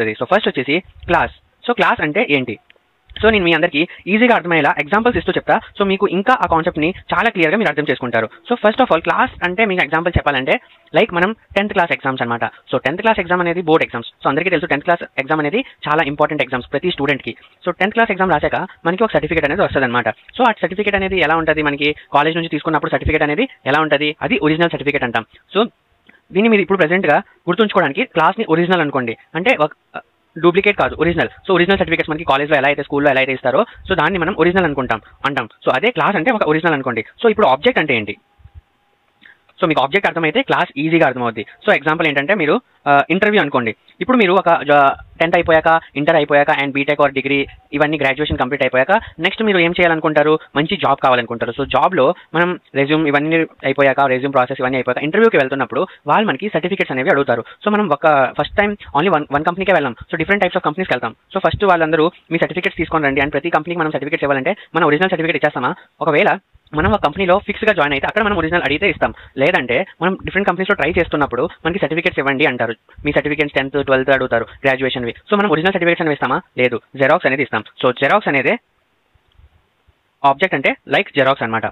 So first వచ్చేసి class. So class అంటే ఏంటి? సో నేను మీ అందరికీ ఈజీగా అర్థమయ్యేలా ఎగ్జాంపుల్స్ ఇస్తూ చెప్తా. సో మీకు ఇంకా ఆ కాన్సెప్ట్ని చాలా క్లియర్గా మీరు అర్థం చేసుకుంటారు. So first of all class అంటే మీకు ఎగ్జాంపుల్ చెప్పాలంటే లైక్ మనం 10th క్లాస్ ఎగ్జామ్స్ అనమాట. సో 10th క్లాస్ ఎగ్జామ్ అనేది బోర్డ్ ఎగ్జామ్స్. సో అందరికీ తెలుసు 10th క్లాస్ ఎగ్జామ్ అనేది చాలా ఇంపార్టెంట్ ఎగ్జామ్స్ ప్రతి స్టూడెంట్కి. సో 10th క్లాస్ ఎగ్జామ్ రాశాక మనకి ఒక సర్టిఫికేట్ అనేది వస్తుంది అనమాట. సో ఆ సర్టిఫికేట్ అనేది ఎలా ఉంటుంది, మనకి కాలేజ్ నుంచి తీసుకున్నప్పుడు సర్టిఫికేట్ అనేది ఎలా ఉంటుంది, అది ఒరిజినల్ సర్టిఫికేట్ అంటాం. సో దీన్ని మీరు ఇప్పుడు ప్రెసెంట్గా గుర్తుంచుకోవడానికి క్లాస్ని ఒరిజినల్ అనుకోండి, అంటే డూప్లికేట్ కాదు, ఒరిజినల్. సో ఒరిజినల్ సర్టిఫికేట్స్ మనకి కాలేజ్లో ఎలా అయితే స్కూల్లో ఎలా అయితే ఇస్తారో సో దాన్ని మనం ఒరిజినల్ అంటాం. సో అదే క్లాస్ అంటే ఒక ఒరిజినల్ అనుకోండి. సో ఇప్పుడు ఆబ్జెక్ట్ అంటే ఏంటి? సో మీకు ఆబ్జెక్ట్ అర్థమైతే క్లాస్ ఈజీగా అర్థమవుద్ది. సో ఎగ్జాంపుల్ ఏంటంటే మీరు ఇంటర్వ్యూ అనుకోండి. ఇప్పుడు మీరు ఒక 10th అయిపోయాక, ఇంటర్ అయిపోయాక అండ్ బీటెక్ ఆర్ డిగ్రీ ఇవన్నీ గ్రాడ్యుయేషన్ కంప్లీట్ అయిపోయాక నెక్స్ట్ మీరు ఏం చేయాలనుకుంటారు? మంచి జాబ్ కావాలనుకుంటారు. సో జాబ్లో మనం రెజ్యూమ్ ఇవన్నీ అయిపోయాక, రెజ్యూమ్ ప్రాసెస్ ఇవన్నీ అయిపోయాక ఇంటర్వ్యూకి వెళ్తున్నప్పుడు వాళ్ళు మనకి సర్టిఫికేట్స్ అనేవి అడుగుతారు. సో మనం ఫస్ట్ టైం ఓన్లీ వన్ కంపెనీకే వెళ్ళాం. సో డిఫరెంట్ టైప్స్ ఆఫ్ కంపెనీస్కి వెళ్తాం. సో ఫస్ట్ వాళ్ళందరూ మీ సర్టిఫికేట్స్ తీసుకొని రండి అండ్ ప్రతి కంపెనీకి మనం సర్టిఫికేట్స్ ఇవ్వాలంటే మన ఒరిజినల్ సర్టిఫికేట్ ఇచ్చేస్తామా? ఒకవేళ మనం ఒక కంపెనీలో ఫిక్స్గా జాయిన్ అయితే అక్కడ మనం ఒరిజినల్ అడిగితే ఇస్తాం. లేదంటే మనం డిఫరెంట్ కంపెనీస్లో ట్రై చేస్తున్నప్పుడు మనకి సర్టిఫికేట్స్ ఇవ్వండి అంటారు. మీ సర్టిఫికేట్స్ 10th 12th అడుగుతారు, గ్రాడ్యుయేషన్వి. సో మనం ఒరిజినల్ సర్టిఫికేట్స్ అనేవి ఇస్తామా? లేదు, జెరాక్స్ అనేది ఇస్తాం. సో జెరాక్స్ అనేది ఆబ్జెక్ట్ అంటే లైక్ జెరాక్స్ అనమాట.